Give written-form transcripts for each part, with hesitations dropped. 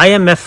IMF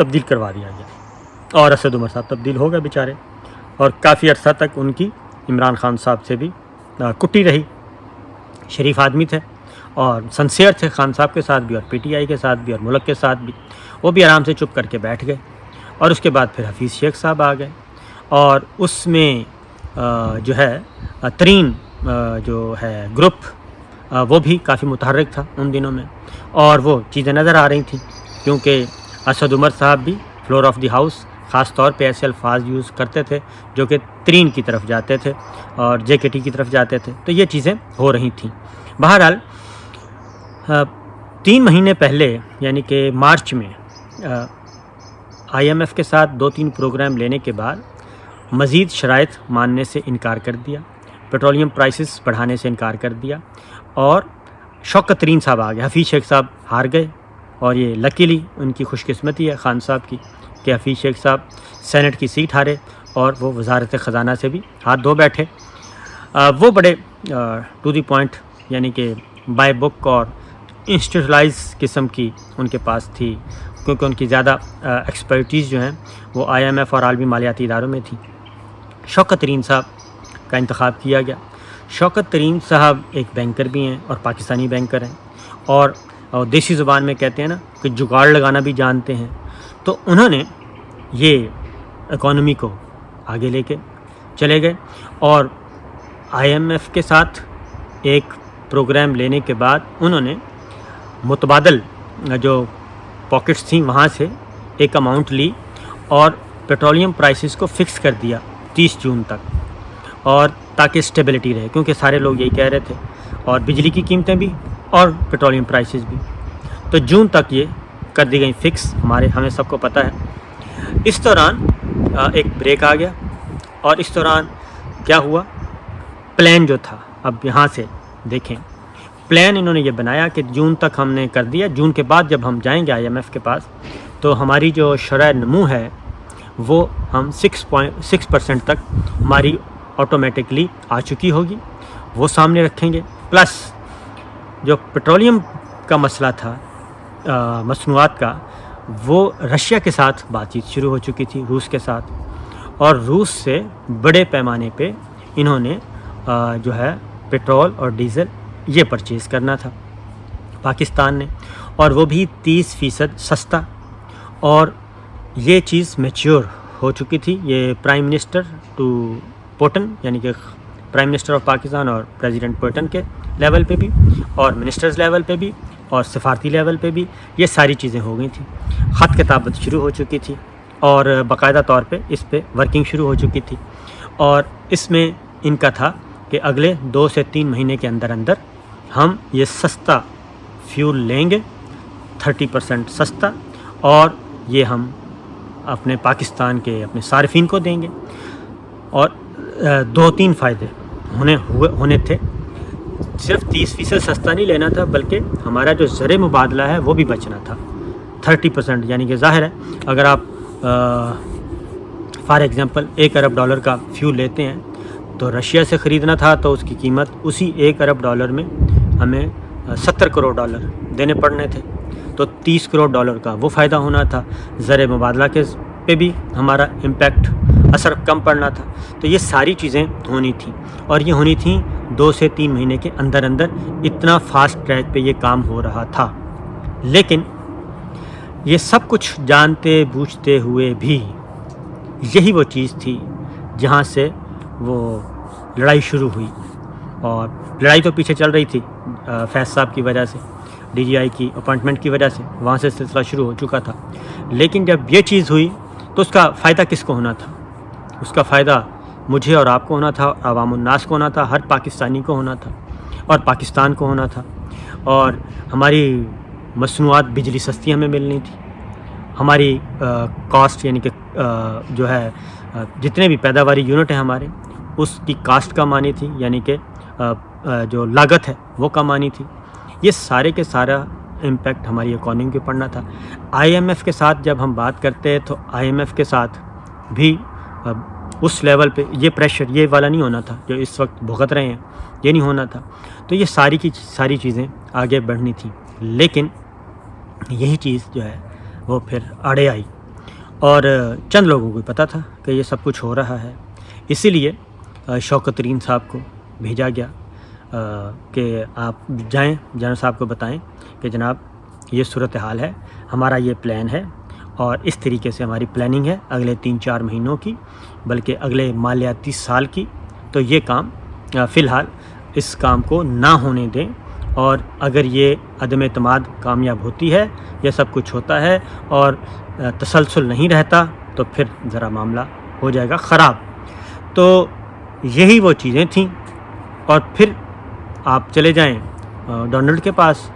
تبدیل کروا دیا گیا اور اسد عمر صاحب تبدیل ہو گئے بیچارے، اور کافی عرصہ تک ان کی عمران خان صاحب سے بھی کٹی رہی۔ شریف آدمی تھے اور سنسیئر تھے خان صاحب کے ساتھ بھی اور پی ٹی آئی کے ساتھ بھی اور ملک کے ساتھ بھی، وہ بھی آرام سے چپ کر کے بیٹھ گئے۔ اور اس کے بعد پھر حفیظ شیخ صاحب آ گئے، اور اس میں جو ہے ترین جو ہے گروپ وہ بھی کافی متحرک تھا ان دنوں میں، اور وہ چیزیں نظر آ رہی تھیں، کیونکہ اسد عمر صاحب بھی فلور آف دی ہاؤس خاص طور پہ ایسے الفاظ یوز کرتے تھے جو کہ ترین کی طرف جاتے تھے اور جے کے ٹی کی طرف جاتے تھے، تو یہ چیزیں ہو رہی تھیں۔ بہرحال 3 مہینے پہلے یعنی کہ مارچ میں آئی ایم ایف کے ساتھ 2-3 پروگرام لینے کے بعد مزید شرائط ماننے سے انکار کر دیا، پیٹرولیم پرائسز بڑھانے سے انکار کر دیا، اور شوکت ترین صاحب آ گئے۔ حفیظ شیخ صاحب ہار گئے، اور یہ لکیلی ان کی خوش قسمتی ہے خان صاحب کی کہ حفیظ شیخ صاحب سینٹ کی سیٹ ہارے اور وہ وزارت خزانہ سے بھی ہاتھ دھو بیٹھے۔ وہ بڑے ٹو دی پوائنٹ یعنی کہ بائی بک اور انسٹیٹوشنلائز قسم کی ان کے پاس تھی، کیونکہ ان کی زیادہ ایکسپرٹیز جو ہیں وہ آئی ایم ایف اور عالمی مالیاتی اداروں میں تھی۔ شوکت ترین صاحب کا انتخاب کیا گیا۔ شوکت ترین صاحب ایک بینکر بھی ہیں اور پاکستانی بینکر ہیں، اور دیسی زبان میں کہتے ہیں نا کہ جگاڑ لگانا بھی جانتے ہیں، تو انہوں نے یہ اکانومی کو آگے لے کے چلے گئے، اور آئی ایم ایف کے ساتھ ایک پروگرام لینے کے بعد انہوں نے متبادل جو پاکٹس تھیں وہاں سے ایک اماؤنٹ لی اور پیٹرولیم پرائسز کو فکس کر دیا 30 جون تک، اور تاکہ اسٹیبلٹی رہے، کیونکہ سارے لوگ یہی کہہ رہے تھے، اور بجلی کی قیمتیں بھی اور پیٹرولیم پرائسز بھی، تو جون تک یہ کر دی گئی فکس، ہمیں سب کو پتہ ہے۔ اس دوران ایک بریک آ گیا، اور اس دوران کیا ہوا، پلان جو تھا، اب یہاں سے دیکھیں پلان انہوں نے یہ بنایا کہ جون تک ہم نے کر دیا، جون کے بعد جب ہم جائیں گے آئی ایم ایف کے پاس تو ہماری جو شرح نمو ہے وہ ہم 6% تک ہماری آٹومیٹکلی آ چکی ہوگی، وہ سامنے رکھیں گے، پلس جو پیٹرولیم کا مسئلہ تھا مصنوعات کا، وہ رشیا کے ساتھ بات چیت شروع ہو چکی تھی، روس کے ساتھ، اور روس سے بڑے پیمانے پہ انہوں نے جو ہے پیٹرول اور ڈیزل یہ پرچیز کرنا تھا پاکستان نے، اور وہ بھی 30% سستا، اور یہ چیز میچیور ہو چکی تھی۔ یہ پرائم منسٹر ٹو پوٹن یعنی کہ پرائم منسٹر آف پاکستان اور پریزیڈنٹ پوٹن کے لیول پہ بھی، اور منسٹرز لیول پہ بھی، اور سفارتی لیول پہ بھی یہ ساری چیزیں ہو گئی تھیں، خط کتابت شروع ہو چکی تھی، اور باقاعدہ طور پہ اس پہ ورکنگ شروع ہو چکی تھی، اور اس میں ان کا تھا کہ اگلے 2 سے 3 مہینے کے اندر ہم یہ سستا فیول لیں گے، 30% سستا، اور یہ ہم اپنے پاکستان کے اپنے صارفین کو دیں گے، اور 2-3 فائدے ہونے تھے۔ صرف 30% سستا نہیں لینا تھا، بلکہ ہمارا جو زر مبادلہ ہے وہ بھی بچنا تھا 30%، یعنی کہ ظاہر ہے اگر آپ فار ایگزامپل $1 ارب کا فیول لیتے ہیں تو رشیا سے خریدنا تھا تو اس کی قیمت اسی $1 ارب میں ہمیں $70 کروڑ دینے پڑنے تھے، تو $30 کروڑ کا وہ فائدہ ہونا تھا، زر مبادلہ کے پہ بھی ہمارا امپیکٹ اثر کم پڑنا تھا، تو یہ ساری چیزیں ہونی تھیں، اور یہ ہونی تھیں 2 سے 3 مہینے کے اندر اتنا فاسٹ ٹریک پہ یہ کام ہو رہا تھا۔ لیکن یہ سب کچھ جانتے بوجھتے ہوئے بھی یہی وہ چیز تھی جہاں سے وہ لڑائی شروع ہوئی، اور لڑائی تو پیچھے چل رہی تھی فیض صاحب کی وجہ سے، ڈی جی آئی کی اپوائنٹمنٹ کی وجہ سے وہاں سے سلسلہ شروع ہو چکا تھا، لیکن جب یہ چیز ہوئی تو اس کا فائدہ کس کو ہونا تھا؟ اس کا فائدہ مجھے اور آپ کو ہونا تھا، عوام الناس کو ہونا تھا، ہر پاکستانی کو ہونا تھا، اور پاکستان کو ہونا تھا، اور ہماری مصنوعات بجلی سستی ہمیں ملنی تھی، ہماری کاسٹ یعنی کہ جو ہے جتنے بھی پیداواری یونٹ ہیں ہمارے اس کی کاسٹ کم آنی تھی، یعنی کہ جو لاگت ہے وہ کم آنی تھی۔ یہ سارے کے سارا امپیکٹ ہماری اکانومی پہ پڑنا تھا۔ آئی ایم ایف کے ساتھ جب ہم بات کرتے ہیں تو آئی ایم ایف کے ساتھ بھی اس لیول پہ یہ پریشر یہ والا نہیں ہونا تھا جو اس وقت بھگت رہے ہیں، یہ نہیں ہونا تھا، تو یہ ساری کی ساری چیزیں آگے بڑھنی تھیں، لیکن یہی چیز جو ہے وہ پھر آڑے آئی، اور چند لوگوں کو پتہ تھا کہ یہ سب کچھ ہو رہا ہے، اسی لیے شوکت ترین صاحب کو بھیجا گیا کہ آپ جائیں جنرل صاحب کو بتائیں کہ جناب یہ صورتحال ہے، ہمارا یہ پلان ہے اور اس طریقے سے ہماری پلاننگ ہے اگلے 3-4 مہینوں کی، بلکہ اگلے مالیاتی سال کی، تو یہ کام فی الحال اس کام کو نہ ہونے دیں، اور اگر یہ عدم اعتماد کامیاب ہوتی ہے، یہ سب کچھ ہوتا ہے اور تسلسل نہیں رہتا، تو پھر ذرا معاملہ ہو جائے گا خراب۔ تو یہی وہ چیزیں تھیں۔ اور پھر آپ چلے جائیں ڈونلڈ کے پاس،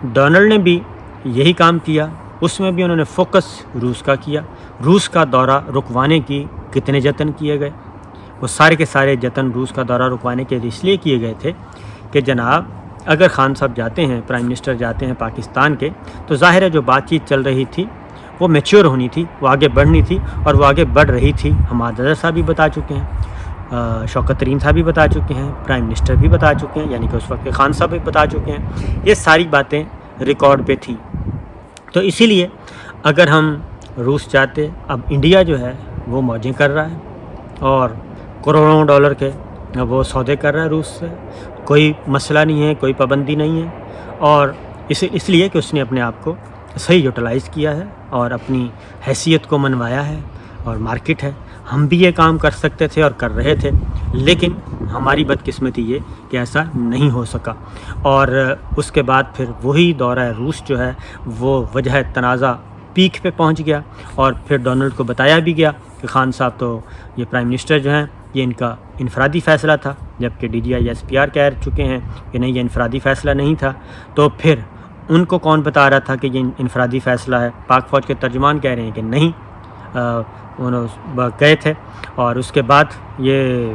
ڈونلڈ نے بھی یہی کام کیا، اس میں بھی انہوں نے فوکس روس کا کیا۔ روس کا دورہ رکوانے کی کتنے جتن کیے گئے، وہ سارے کے سارے جتن روس کا دورہ رکوانے کے اس لیے کیے گئے تھے کہ جناب اگر خان صاحب جاتے ہیں، پرائم منسٹر جاتے ہیں پاکستان کے، تو ظاہر ہے جو بات چیت چل رہی تھی وہ میچور ہونی تھی، وہ آگے بڑھنی تھی، اور وہ آگے بڑھ رہی تھی۔ حماد اظہر صاحب بھی بتا چکے ہیں، شوکت ترین صاحب بھی بتا چکے ہیں، پرائم منسٹر بھی بتا چکے ہیں، یعنی کہ اس وقت کے خان صاحب بھی بتا چکے ہیں، یہ ساری باتیں ریکارڈ پہ تھیں۔ تو اسی لیے اگر ہم روس چاہتے، اب انڈیا جو ہے وہ موجیں کر رہا ہے اور کروڑوں ڈالر کے وہ سودے کر رہا ہے روس سے، کوئی مسئلہ نہیں ہے، کوئی پابندی نہیں ہے، اور اس لیے کہ اس نے اپنے آپ کو صحیح یوٹیلائز کیا ہے اور اپنی حیثیت کو منوایا ہے، اور مارکیٹ ہے۔ ہم بھی یہ کام کر سکتے تھے اور کر رہے تھے، لیکن ہماری بدقسمتی یہ کہ ایسا نہیں ہو سکا، اور اس کے بعد پھر وہی دورہ روس جو ہے وہ وجہ تنازع پیک پہ پہنچ گیا، اور پھر ڈونلڈ کو بتایا بھی گیا کہ خان صاحب تو یہ پرائم منسٹر جو ہیں یہ ان کا انفرادی فیصلہ تھا، جبکہ DGI SPR کہہ چکے ہیں کہ نہیں یہ انفرادی فیصلہ نہیں تھا۔ تو پھر ان کو کون بتا رہا تھا کہ یہ انفرادی فیصلہ ہے؟ پاک فوج کے ترجمان کہہ رہے ہیں کہ نہیں، انہوں گئے تھے، اور اس کے بعد یہ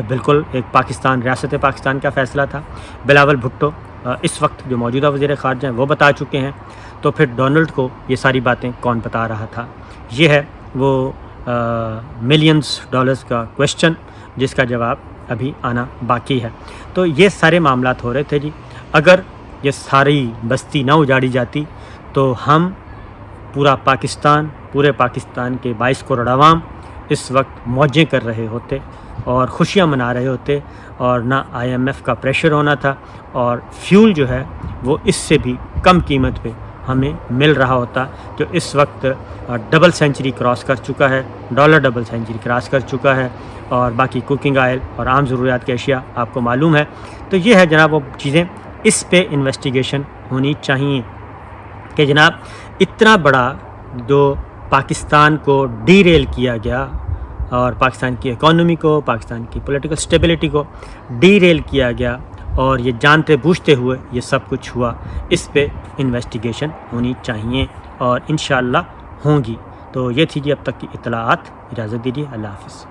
بالکل ایک پاکستان، ریاست پاکستان کا فیصلہ تھا۔ بلاول بھٹو اس وقت جو موجودہ وزیر خارجہ ہیں وہ بتا چکے ہیں، تو پھر ڈونلڈ کو یہ ساری باتیں کون بتا رہا تھا؟ یہ ہے وہ ملینز ڈالرز کا کویشچن جس کا جواب ابھی آنا باقی ہے۔ تو یہ سارے معاملات ہو رہے تھے جی۔ اگر یہ ساری بستی نہ اجاڑی جاتی تو ہم پورے پاکستان کے 22 کروڑ عوام اس وقت موجیں کر رہے ہوتے اور خوشیاں منا رہے ہوتے، اور نہ IMF کا پریشر ہونا تھا، اور فیول جو ہے وہ اس سے بھی کم قیمت پہ ہمیں مل رہا ہوتا، جو اس وقت ڈبل سینچری کراس کر چکا ہے، ڈالر ڈبل سینچری کراس کر چکا ہے، اور باقی کوکنگ آئل اور عام ضروریات کی اشیاء آپ کو معلوم ہے۔ تو یہ ہے جناب وہ چیزیں، اس پہ انویسٹیگیشن ہونی چاہیے کہ جناب اتنا بڑا جو پاکستان کو ڈی ریل کیا گیا، اور پاکستان کی اکانومی کو، پاکستان کی پولیٹیکل سٹیبلٹی کو ڈی ریل کیا گیا، اور یہ جانتے بوجھتے ہوئے یہ سب کچھ ہوا، اس پہ انویسٹیگیشن ہونی چاہیے، اور انشاءاللہ ہوں گی۔ تو یہ تھی جی اب تک کی اطلاعات۔ اجازت دیجیے، اللہ حافظ۔